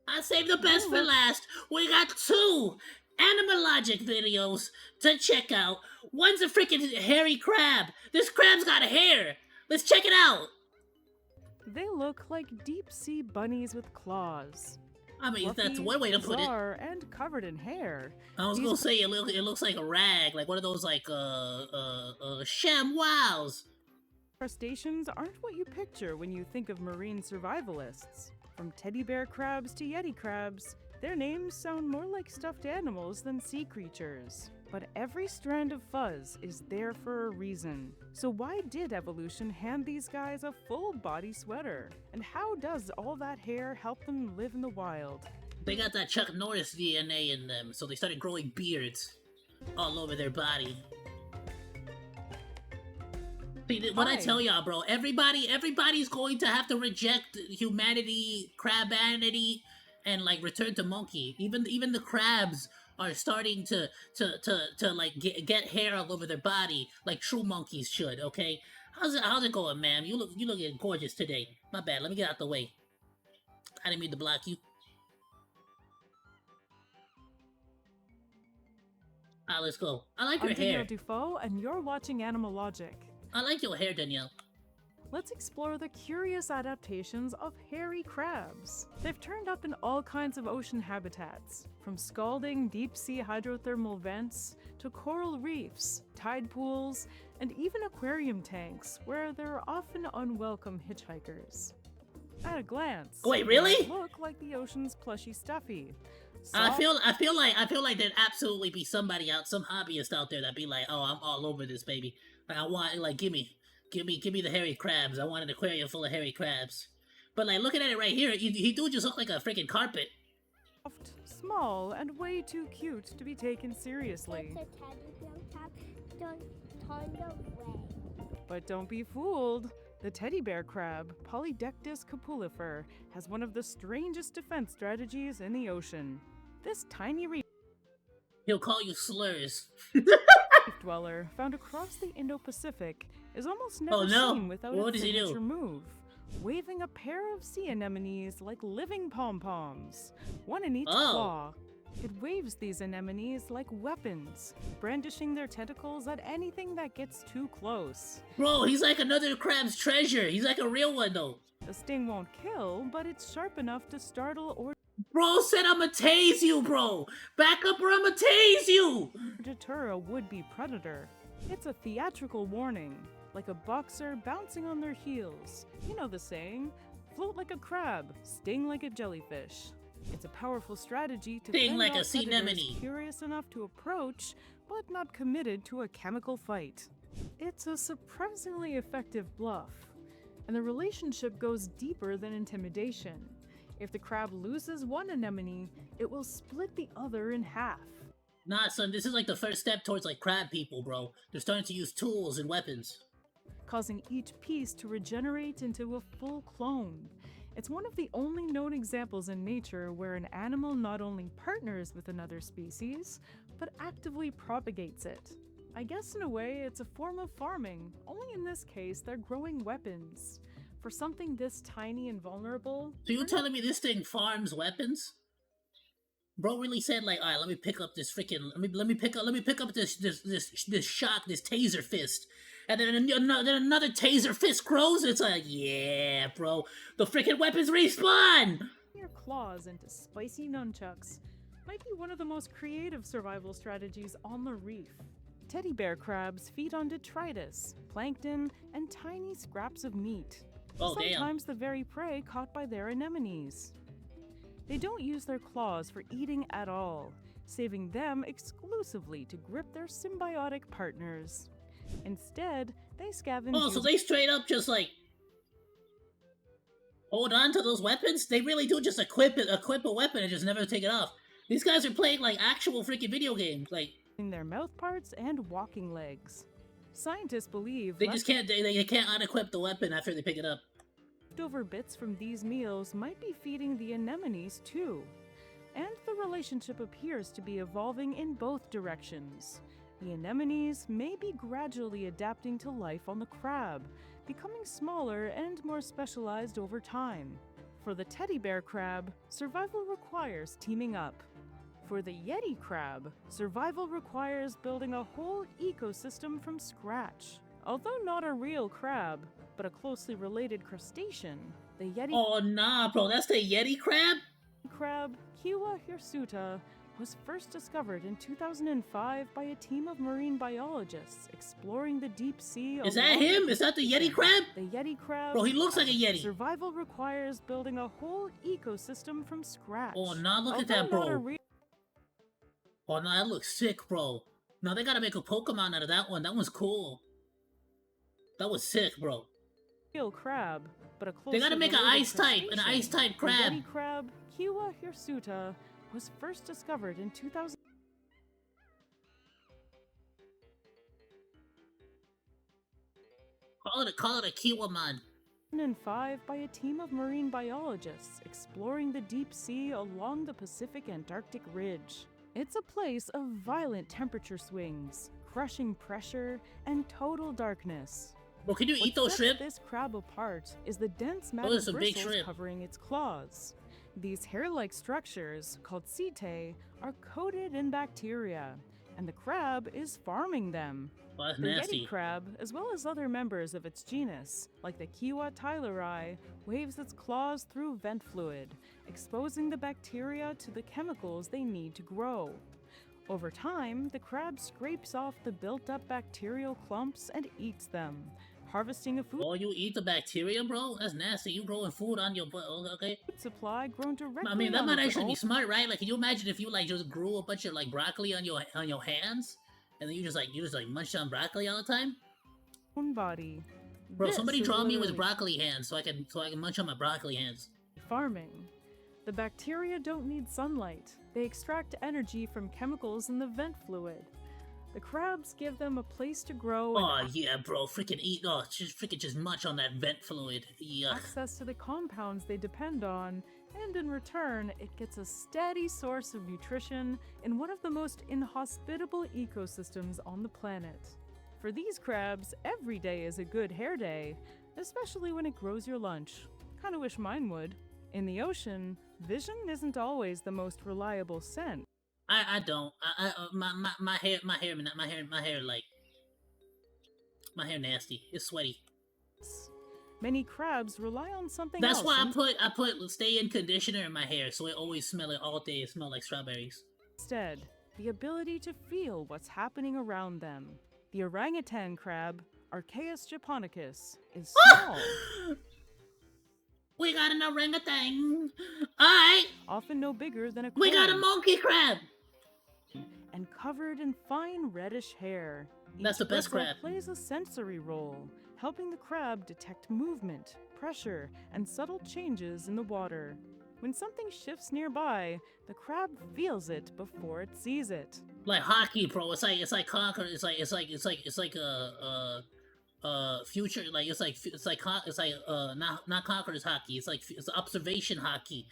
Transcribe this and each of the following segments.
I saved the best for look last. We got two Animalogic videos to check out. One's a freaking hairy crab. This crab's got hair. Let's check it out. They look like deep-sea bunnies with claws. I mean, that's Fluffy, one way to put it. bizarre, and covered in hair. I was These gonna say it looks like a rag, like one of those like ShamWows. crustaceans aren't what you picture when you think of marine survivalists. From teddy bear crabs to yeti crabs, their names sound more like stuffed animals than sea creatures. But every strand of fuzz is there for a reason. So why did evolution hand these guys a full body sweater? And how does all that hair help them live in the wild? They got that Chuck Norris DNA in them, so they started growing beards all over their body. See, what I tell y'all, bro, everybody's going to have to reject humanity, crabanity, and like return to monkey. Even the crabs are starting to like get hair all over their body like true monkeys should. Okay, how's it going, ma'am? You looking gorgeous today. My bad. Let me get out the way. I didn't mean to block you. Let's go. I like your I'm hair. Danielle Dufault, and you're watching Animalogic. I like your hair, Danielle. Let's explore the curious adaptations of hairy crabs. They've turned up in all kinds of ocean habitats, from scalding deep-sea hydrothermal vents to coral reefs, tide pools, and even aquarium tanks, where they're often unwelcome hitchhikers. At a glance, Wait, really? they look like the ocean's plushy stuffy. I feel like there'd absolutely be somebody out, some hobbyist out there that'd be like, "Oh, I'm all over this, baby. Like, I want, like, give me the hairy crabs. I want an aquarium full of hairy crabs." But like, looking at it right here, he do just look like a freaking carpet. Soft, small, and way too cute to be taken seriously. It's a teddy bear crab. Don't turn away. But don't be fooled. The teddy bear crab, Polydectus copulifer, has one of the strangest defense strategies in the ocean. This tiny reef He'll call you slurs. dweller, found across the Indo-Pacific, is almost never Oh no! seen without What its does he signature do? move, waving a pair of sea anemones like living pom-poms, one in each Oh. claw. It waves these anemones like weapons, brandishing their tentacles at anything that gets too close. Bro, he's like another crab's treasure. He's like a real one though. The sting won't kill, but it's sharp enough to startle or Bro said I'ma tase you, bro. Back up or I'ma tase you. deter a would-be predator. It's a theatrical warning, like a boxer bouncing on their heels. You know the saying, float like a crab, sting like a jellyfish. It's a powerful strategy to Sting fend like a off sea predators anemone. curious enough to approach, but not committed to a chemical fight. It's a surprisingly effective bluff, and the relationship goes deeper than intimidation. If the crab loses one anemone, it will split the other in half. Nah, son, this is like the first step towards like crab people, bro. They're starting to use tools and weapons. Causing each piece to regenerate into a full clone. It's one of the only known examples in nature where an animal not only partners with another species, but actively propagates it. I guess in a way it's a form of farming, only in this case they're growing weapons. For something this tiny and vulnerable, So you telling me this thing farms weapons? Bro really said like, all right, let me pick up this freaking, let me pick up this shock, this taser fist, and then another taser fist grows. It's like, yeah, bro, the freaking weapons respawn. your claws into spicy nunchucks might be one of the most creative survival strategies on the reef. Teddy bear crabs feed on detritus, plankton, and tiny scraps of meat. Oh damn. Sometimes the very prey caught by their anemones. They don't use their claws for eating at all, saving them exclusively to grip their symbiotic partners. Instead, they scavenge. Oh, so they straight up just like hold on to those weapons? They really do just equip a weapon and just never take it off. These guys are playing like actual freaking video games. Like their mouth parts and walking legs. Scientists believe they just can't they can't unequip the weapon after they pick it up. leftover bits from these meals might be feeding the anemones too. And the relationship appears to be evolving in both directions. The anemones may be gradually adapting to life on the crab, becoming smaller and more specialized over time. For the teddy bear crab, survival requires teaming up. For the yeti crab, survival requires building a whole ecosystem from scratch. Although not a real crab, but a closely related crustacean, the yeti Oh nah, bro, that's the Yeti crab? crab, Kiwa hirsuta, was first discovered in 2005 by a team of marine biologists exploring the deep sea. Is that him? Is that the Yeti crab? The yeti crab. Bro, he looks like a Yeti. Survival requires building a whole ecosystem from scratch. Oh nah, look at that, bro. Oh nah, that looks sick, bro. Now they gotta make a Pokemon out of that one. That one's cool. That was sick, bro. Real crab, but a They gotta make an ice type crab. The yeti crab, Kiwa hirsuta, was first discovered in 2000. Call it a Kiwamon. 2005 by a team of marine biologists exploring the deep sea along the Pacific Antarctic Ridge. It's a place of violent temperature swings, crushing pressure, and total darkness. Bro, can you eat those What shrimp? sets this crab apart is the dense mat Those of are big bristles shrimp. covering its claws. These hair-like structures, called setae, are coated in bacteria, and the crab is farming them. Oh, that's The nasty. yeti crab, as well as other members of its genus, like the Kiwa tyleri, waves its claws through vent fluid, exposing the bacteria to the chemicals they need to grow. Over time, the crab scrapes off the built-up bacterial clumps and eats them, harvesting a food Oh, you eat the bacteria, bro? That's nasty. You growing food on your butt, okay? supply grown directly I mean, that on might its actually be own smart, right? Like, can you imagine if you like just grew a bunch of like broccoli on your hands, and then you just like munch on broccoli all the time? body. Bro, This somebody is draw me with literally broccoli hands so I can munch on my broccoli hands. farming. The bacteria don't need sunlight. They extract energy from chemicals in the vent fluid. The crabs give them a place to grow and Oh yeah, bro, freaking eat. Oh, just munch on that vent fluid. Yuck. access to the compounds they depend on, and in return, it gets a steady source of nutrition in one of the most inhospitable ecosystems on the planet. For these crabs, every day is a good hair day, especially when it grows your lunch. Kinda wish mine would. In the ocean, vision isn't always the most reliable sense. I don't. My hair nasty. It's sweaty. Many crabs rely on something That's else. why I put stay-in conditioner in my hair so it always smell it all day. It smell like strawberries. Instead, the ability to feel what's happening around them. The orangutan crab, Archaeus japonicus, is small, We got an orangutan. Alright, often no bigger than a we got a cone, monkey crab. and covered in fine reddish hair. That's the Each best bristle crab. plays a sensory role, helping the crab detect movement, pressure, and subtle changes in the water. When something shifts nearby, the crab feels it before it sees it. Like hockey, bro. It's like conquer. It's like future. Like not conquerors hockey. It's observation hockey.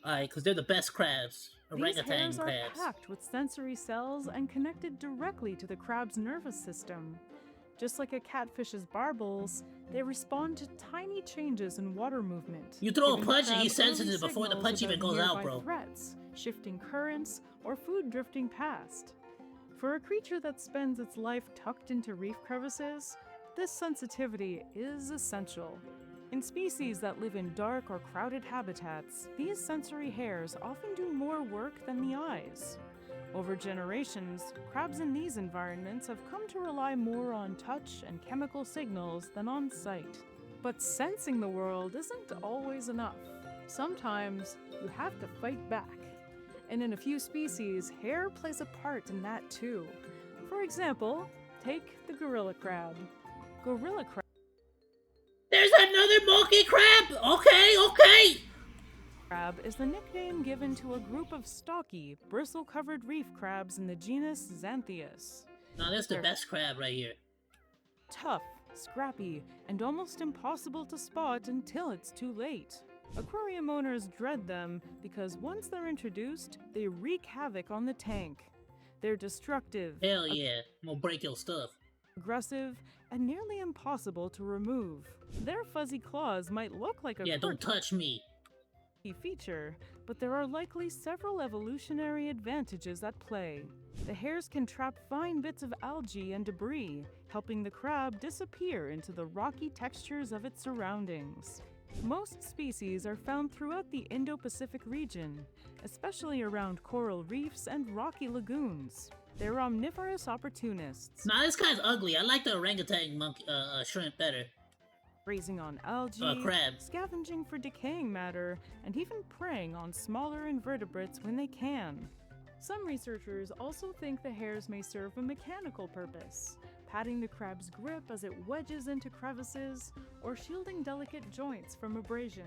Alright, because they're the best crabs. These Orangutan hairs are crabs. packed with sensory cells and connected directly to the crab's nervous system. Just like a catfish's barbels, they respond to tiny changes in water movement. You throw a giving the punch and crab he senses early it before the signals punch even about goes out, nearby bro. Threats, shifting currents, or food drifting past. For a creature that spends its life tucked into reef crevices, this sensitivity is essential. In species that live in dark or crowded habitats, these sensory hairs often do more work than the eyes. Over generations, crabs in these environments have come to rely more on touch and chemical signals than on sight. But sensing the world isn't always enough. Sometimes you have to fight back. And in a few species, hair plays a part in that too. For example, take the gorilla crab. Gorilla crab There's another monkey crab. Okay. is the nickname given to a group of stocky, bristle-covered reef crabs in the genus Xanthias. Now that's the They're best crab right here. tough, scrappy, and almost impossible to spot until it's too late. Aquarium owners dread them because once they're introduced, they wreak havoc on the tank. They're destructive, Hell yeah, I'm gonna break your stuff. aggressive, and nearly impossible to remove. Their fuzzy claws might look like a Yeah, don't touch me. feature, but there are likely several evolutionary advantages at play. The hairs can trap fine bits of algae and debris, helping the crab disappear into the rocky textures of its surroundings. Most species are found throughout the Indo-Pacific region, especially around coral reefs and rocky lagoons. They're omnivorous opportunists. Nah, this guy's ugly. I like the orangutan monkey, shrimp better. Grazing on algae, Crab. scavenging for decaying matter, and even preying on smaller invertebrates when they can. Some researchers also think the hairs may serve a mechanical purpose, patting the crab's grip as it wedges into crevices, or shielding delicate joints from abrasion.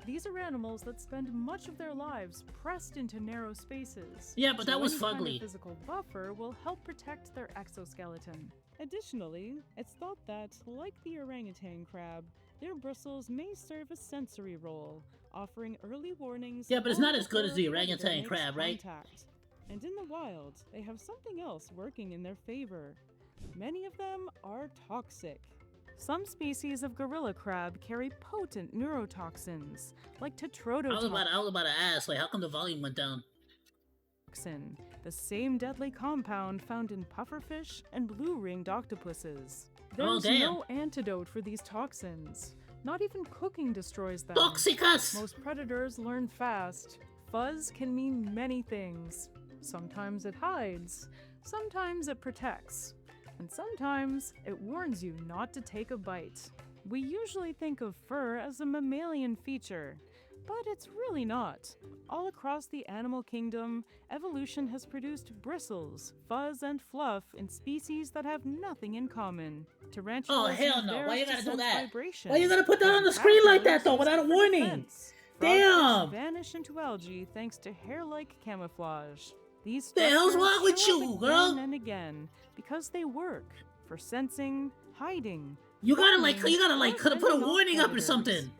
These are animals that spend much of their lives pressed into narrow spaces. Yeah, but that was any kind of fugly. physical buffer will help protect their exoskeleton. Additionally, it's thought that, like the orangutan crab, their bristles may serve a sensory role, offering early warnings. Yeah, but it's long not as good as the before a predator orangutan makes crab, right? contact. And in the wild, they have something else working in their favor. Many of them are toxic. Some species of gorilla crab carry potent neurotoxins, like I was about to ask, like, how come the volume went down? tetrodotoxin, the same deadly compound found in pufferfish and blue-ringed octopuses. Oh, There's damn. no antidote for these toxins. Not even cooking destroys them. Toxicus! Most predators learn fast. Fuzz can mean many things. Sometimes it hides, sometimes it protects, and sometimes it warns you not to take a bite. We usually think of fur as a mammalian feature, but it's really not. All across the animal kingdom, evolution has produced bristles, fuzz, and fluff in species that have nothing in common. Tarantulas Oh, hell use no. theirs Why you to gotta do sense that? vibration, Why you gotta put that on the and screen like that, caterpillars though, use without a it for warning? defense. Damn! Frogfish vanish into algae thanks to hair-like camouflage. These The hell's structures wrong with show you, up girl? again and again because they work for sensing, hiding. You gotta warning, put a fending off warning up or predators. something.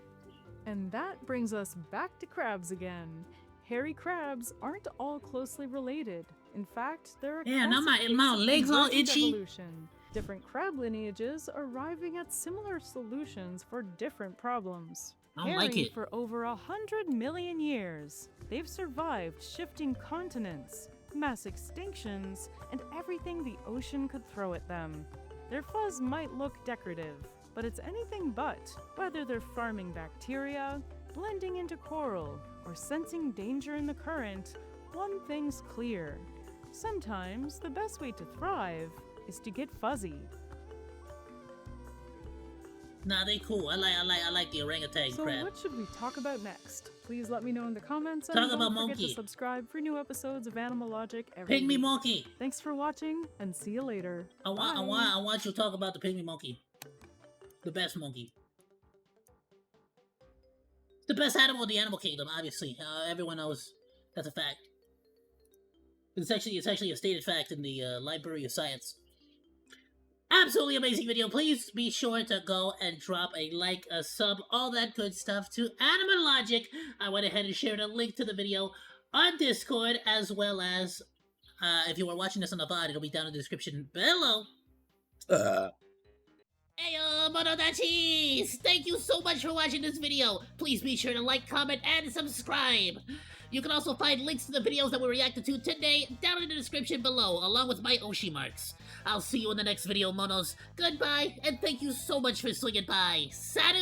And that brings us back to crabs again. Hairy crabs aren't all closely related. In fact, there are Yeah, now my classic cases of legs all convergent itchy. evolution. Different crab lineages arriving at similar solutions for different problems. I don't like Hairy it. for over 100 million years, they've survived shifting continents, mass extinctions, and everything the ocean could throw at them. Their fuzz might look decorative, but it's anything but. Whether they're farming bacteria, blending into coral, or sensing danger in the current, one thing's clear. Sometimes the best way to thrive is to get fuzzy. Nah, they cool. I like the orangutan So crab. what should we talk about next? Please let me know in the comments, and Talk don't about forget Monke. to subscribe for new episodes of Animalogic every Pygmy week. monkey. Thanks for watching, and see you later. I want you to talk about the pygmy monkey. The best monkey. The best animal in the animal kingdom, obviously. Everyone knows that's a fact. It's actually a stated fact in the Library of Science. Absolutely amazing video. Please be sure to go and drop a like, a sub, all that good stuff to Animalogic. I went ahead and shared a link to the video on Discord, as well as, if you are watching this on the VOD, it'll be down in the description below. Ayoo, Monodachis! Thank you so much for watching this video. Please be sure to like, comment, and subscribe. You can also find links to the videos that we reacted to today down in the description below, along with my Oshi marks. I'll see you in the next video, Monos. Goodbye, and thank you so much for swinging by. Salut!